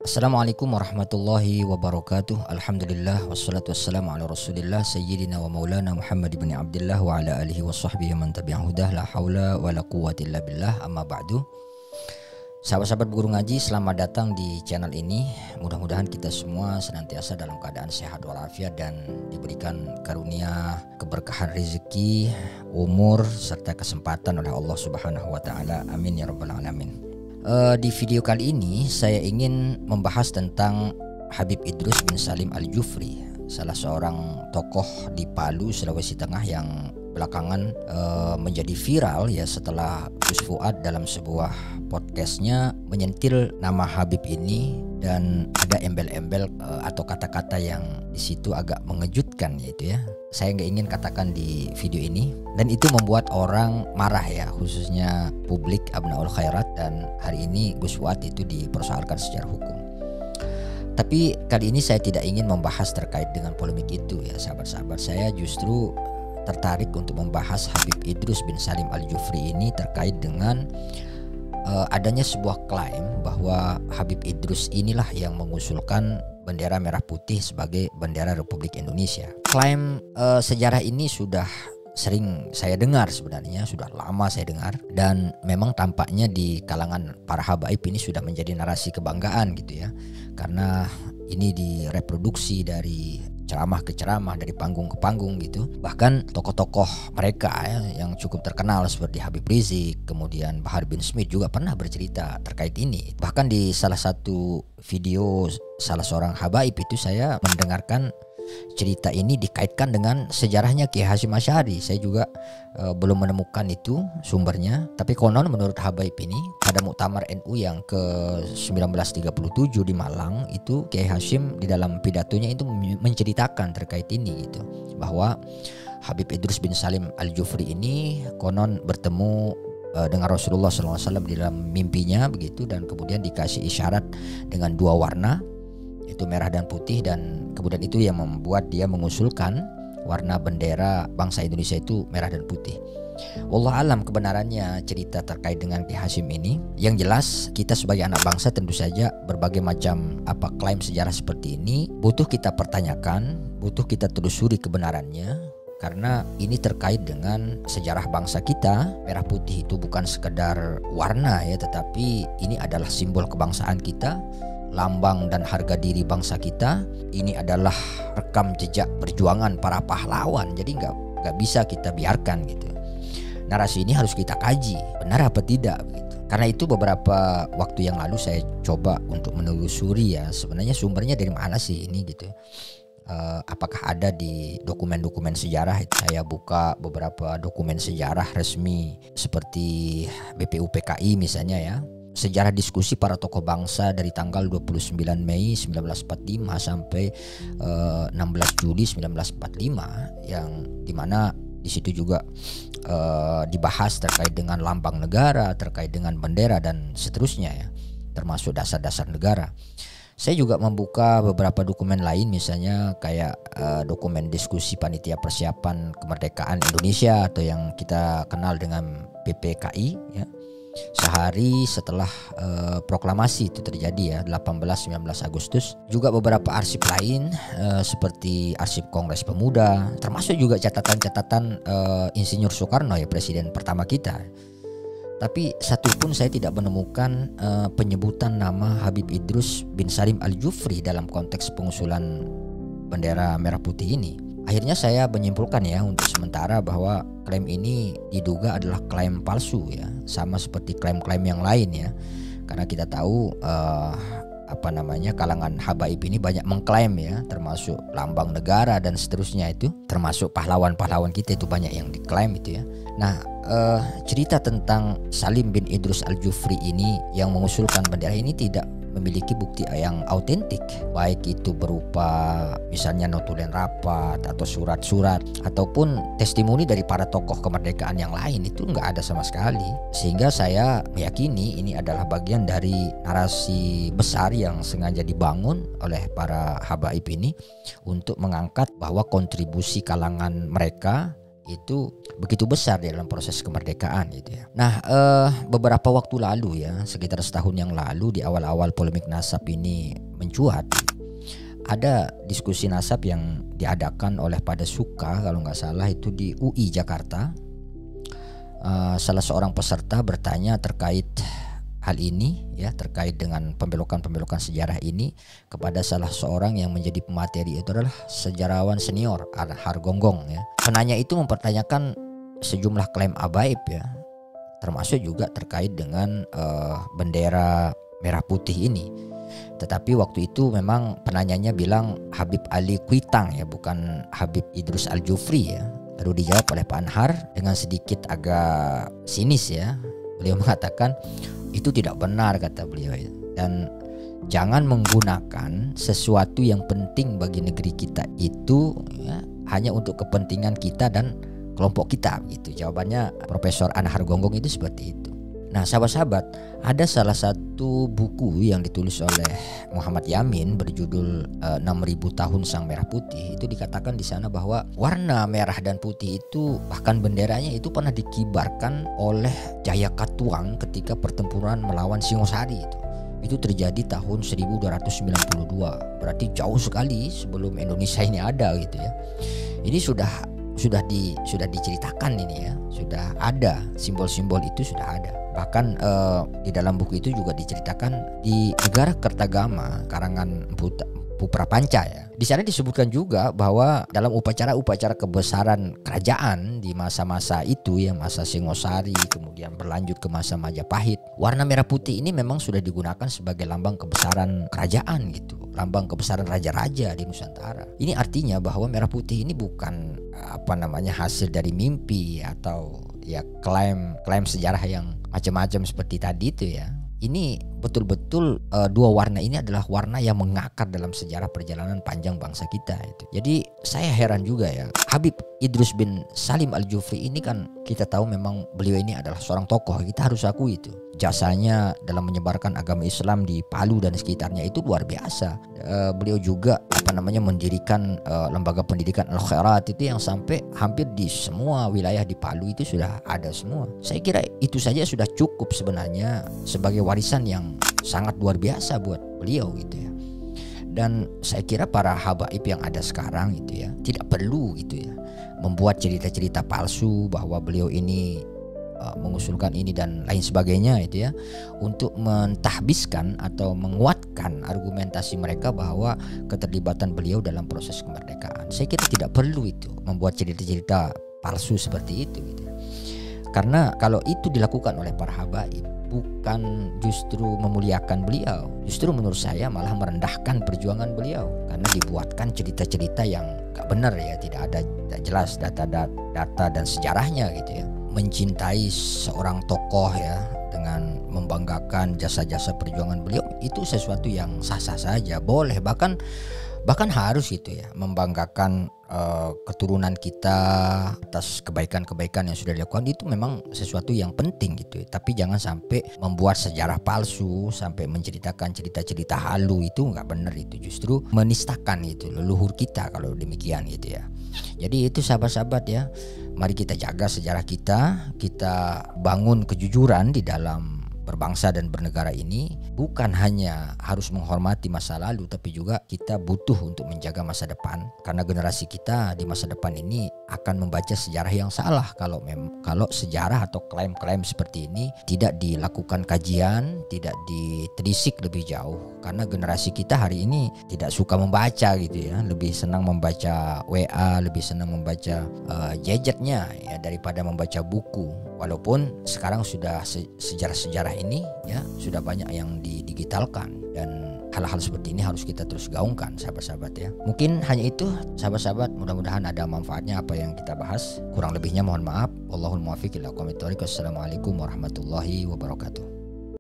Assalamualaikum warahmatullahi wabarakatuh. Alhamdulillah wassalatu wassalamu ala Rasulillah sayyidina wa maulana Muhammad ibn Abdullah wa ala alihi wa sahbihi man tabi'ahu hudah la haula wa la quwwata illa billah amma ba'du. Sahabat-sahabat guru ngaji, selamat datang di channel ini. Mudah-mudahan kita semua senantiasa dalam keadaan sehat walafiat dan diberikan karunia keberkahan rezeki, umur serta kesempatan oleh Allah Subhanahu wa taala. Amin ya rabbal alamin. Di video kali ini saya ingin membahas tentang Habib Idrus bin Salim Al-Jufri, salah seorang tokoh di Palu, Sulawesi Tengah yang belakangan menjadi viral ya setelah Gus Fuad dalam sebuah podcastnya menyentil nama Habib ini dan ada embel-embel atau kata-kata yang di situ agak mengejutkan yaitu ya. Saya nggak ingin katakan di video ini dan itu membuat orang marah ya, khususnya publik Abnaul Khairat, dan hari ini Gus Fuad itu dipersoalkan secara hukum. Tapi kali ini saya tidak ingin membahas terkait dengan polemik itu ya sahabat-sahabat. Saya justru tertarik untuk membahas Habib Idrus bin Salim Al-Jufri ini terkait dengan adanya sebuah klaim bahwa Habib Idrus inilah yang mengusulkan bendera merah putih sebagai bendera Republik Indonesia. Klaim sejarah ini sudah sering saya dengar, sebenarnya sudah lama saya dengar, dan memang tampaknya di kalangan para habaib ini sudah menjadi narasi kebanggaan gitu ya, karena ini direproduksi dari ceramah ke ceramah, dari panggung ke panggung gitu. Bahkan tokoh-tokoh mereka ya, yang cukup terkenal seperti Habib Rizik, kemudian Bahar bin Smith juga pernah bercerita terkait ini. Bahkan di salah satu video salah seorang habaib itu saya mendengarkan cerita ini dikaitkan dengan sejarahnya Kiai Hasyim Asy'ari. Saya juga belum menemukan itu sumbernya, tapi konon menurut habaib ini pada Muktamar NU yang ke 1937 di Malang itu Kiai Hasyim di dalam pidatonya itu menceritakan terkait ini gitu, bahwa Habib Idrus bin Salim Al-Jufri ini konon bertemu dengan Rasulullah SAW di dalam mimpinya begitu, dan kemudian dikasih isyarat dengan dua warna, itu merah dan putih, dan kemudian itu yang membuat dia mengusulkan warna bendera bangsa Indonesia itu merah dan putih. Wallah alam kebenarannya cerita terkait dengan Kiai Hasyim ini. Yang jelas kita sebagai anak bangsa tentu saja berbagai macam klaim sejarah seperti ini butuh kita pertanyakan, butuh kita telusuri kebenarannya, karena ini terkait dengan sejarah bangsa kita. Merah putih itu bukan sekedar warna ya, tetapi ini adalah simbol kebangsaan kita, lambang dan harga diri bangsa kita. Ini adalah rekam jejak perjuangan para pahlawan. Jadi nggak bisa kita biarkan gitu. Narasi ini harus kita kaji, benar apa tidak gitu. Karena itu beberapa waktu yang lalu saya coba untuk menelusuri ya, sebenarnya sumbernya dari mana sih ini gitu. Apakah ada di dokumen-dokumen sejarah. Saya buka beberapa dokumen sejarah resmi seperti BPUPKI misalnya ya, sejarah diskusi para tokoh bangsa dari tanggal 29 Mei 1945 sampai 16 Juli 1945, yang dimana di situ juga dibahas terkait dengan lambang negara, terkait dengan bendera dan seterusnya ya, termasuk dasar-dasar negara. Saya juga membuka beberapa dokumen lain, misalnya kayak dokumen diskusi panitia persiapan kemerdekaan Indonesia atau yang kita kenal dengan PPKI ya. Sehari setelah proklamasi itu terjadi ya, 18-19 Agustus. Juga beberapa arsip lain seperti arsip Kongres Pemuda, termasuk juga catatan-catatan Insinyur Soekarno ya, presiden pertama kita. Tapi satupun saya tidak menemukan penyebutan nama Habib Idrus bin Salim Al-Jufri dalam konteks pengusulan bendera merah putih ini. Akhirnya saya menyimpulkan ya untuk sementara bahwa klaim ini diduga adalah klaim palsu ya, sama seperti klaim-klaim yang lain ya. Karena kita tahu kalangan habaib ini banyak mengklaim ya, termasuk lambang negara dan seterusnya, itu termasuk pahlawan-pahlawan kita itu banyak yang diklaim itu ya. Nah, cerita tentang Salim bin Idrus Al-Jufri ini yang mengusulkan bendera ini tidak memiliki bukti yang autentik, baik itu berupa misalnya notulen rapat atau surat-surat ataupun testimoni dari para tokoh kemerdekaan yang lain, itu nggak ada sama sekali. Sehingga saya meyakini ini adalah bagian dari narasi besar yang sengaja dibangun oleh para habaib ini untuk mengangkat bahwa kontribusi kalangan mereka itu begitu besar di dalam proses kemerdekaan gitu ya. Nah, beberapa waktu lalu ya, sekitar setahun yang lalu di awal-awal polemik nasab ini mencuat, ada diskusi nasab yang diadakan oleh Padasuka kalau nggak salah itu di UI Jakarta. Salah seorang peserta bertanya terkait hal ini ya, terkait dengan pembelokan-pembelokan sejarah ini kepada salah seorang yang menjadi pemateri, itu adalah sejarawan senior Anhar Gonggong ya. Penanya itu mempertanyakan sejumlah klaim ajaib ya, termasuk juga terkait dengan bendera merah putih ini. Tetapi waktu itu memang penanyanya bilang Habib Ali Kuitang ya, bukan Habib Idrus Al-Jufri ya. Lalu dijawab oleh Pak Anhar dengan sedikit agak sinis ya. Beliau mengatakan itu tidak benar, kata beliau, dan jangan menggunakan sesuatu yang penting bagi negeri kita itu ya, hanya untuk kepentingan kita dan kelompok kita gitu. Jawabannya Profesor Anhar Gonggong itu seperti itu. Nah, sahabat-sahabat, ada salah satu buku yang ditulis oleh Muhammad Yamin berjudul 6000 tahun Sang Merah Putih. Itu dikatakan di sana bahwa warna merah dan putih itu, bahkan benderanya itu pernah dikibarkan oleh Jayakatwang ketika pertempuran melawan Singosari itu. Itu terjadi tahun 1292. Berarti jauh sekali sebelum Indonesia ini ada gitu ya. Ini sudah diceritakan ini ya, sudah ada simbol-simbol itu, sudah ada. Bahkan di dalam buku itu juga diceritakan di negara Kertagama karangan Mpu Prapanca ya. Di sana disebutkan juga bahwa dalam upacara-upacara kebesaran kerajaan di masa-masa itu ya, masa Singosari kemudian berlanjut ke masa Majapahit, warna merah putih ini memang sudah digunakan sebagai lambang kebesaran kerajaan gitu, lambang kebesaran raja-raja di Nusantara. Ini artinya bahwa merah putih ini bukan hasil dari mimpi atau ya klaim sejarah yang macam-macam seperti tadi itu ya. Ini betul-betul dua warna ini adalah warna yang mengakar dalam sejarah perjalanan panjang bangsa kita itu. Jadi saya heran juga ya, Habib Idrus bin Salim Al-Jufri ini kan kita tahu memang beliau ini adalah seorang tokoh, kita harus akui itu. Jasanya dalam menyebarkan agama Islam di Palu dan sekitarnya itu luar biasa. Beliau juga mendirikan lembaga pendidikan Al-Khairat itu yang sampai hampir di semua wilayah di Palu itu sudah ada semua. Saya kira itu saja sudah cukup sebenarnya sebagai warisan yang sangat luar biasa buat beliau gitu ya. Dan saya kira para habaib yang ada sekarang itu ya tidak perlu gitu ya membuat cerita-cerita palsu bahwa beliau ini mengusulkan ini dan lain sebagainya itu ya, untuk mentahbiskan atau menguatkan argumentasi mereka bahwa keterlibatan beliau dalam proses kemerdekaan. Saya kira tidak perlu itu membuat cerita-cerita palsu seperti itu gitu. Karena kalau itu dilakukan oleh para habaib bukan justru memuliakan beliau, justru menurut saya malah merendahkan perjuangan beliau, karena dibuatkan cerita-cerita yang gak benar ya, tidak jelas data dan sejarahnya gitu ya. Mencintai seorang tokoh ya dengan membanggakan jasa-jasa perjuangan beliau itu sesuatu yang sah-sah saja, boleh, bahkan harus gitu ya, membanggakan keturunan kita atas kebaikan-kebaikan yang sudah dilakukan, itu memang sesuatu yang penting gitu ya. Tapi jangan sampai membuat sejarah palsu, sampai menceritakan cerita-cerita halu, itu nggak benar, itu justru menistakan itu leluhur kita kalau demikian gitu ya. Jadi itu sahabat-sahabat ya, mari kita jaga sejarah kita bangun kejujuran di dalam berbangsa dan bernegara ini. Bukan hanya harus menghormati masa lalu, tapi juga kita butuh untuk menjaga masa depan, karena generasi kita di masa depan ini akan membaca sejarah yang salah kalau sejarah atau klaim-klaim seperti ini tidak dilakukan kajian, tidak ditelisik lebih jauh. Karena generasi kita hari ini tidak suka membaca gitu ya, lebih senang membaca WA, lebih senang membaca gadgetnya ya daripada membaca buku. Walaupun sekarang sudah sejarah-sejarah ini ya sudah banyak yang didigitalkan, dan hal-hal seperti ini harus kita terus gaungkan sahabat-sahabat ya. Mungkin hanya itu sahabat-sahabat, mudah-mudahan ada manfaatnya apa yang kita bahas. Kurang lebihnya mohon maaf. Wallahul muwaffiq ila aqwamit thoriq. Wassalamualaikum warahmatullahi wabarakatuh.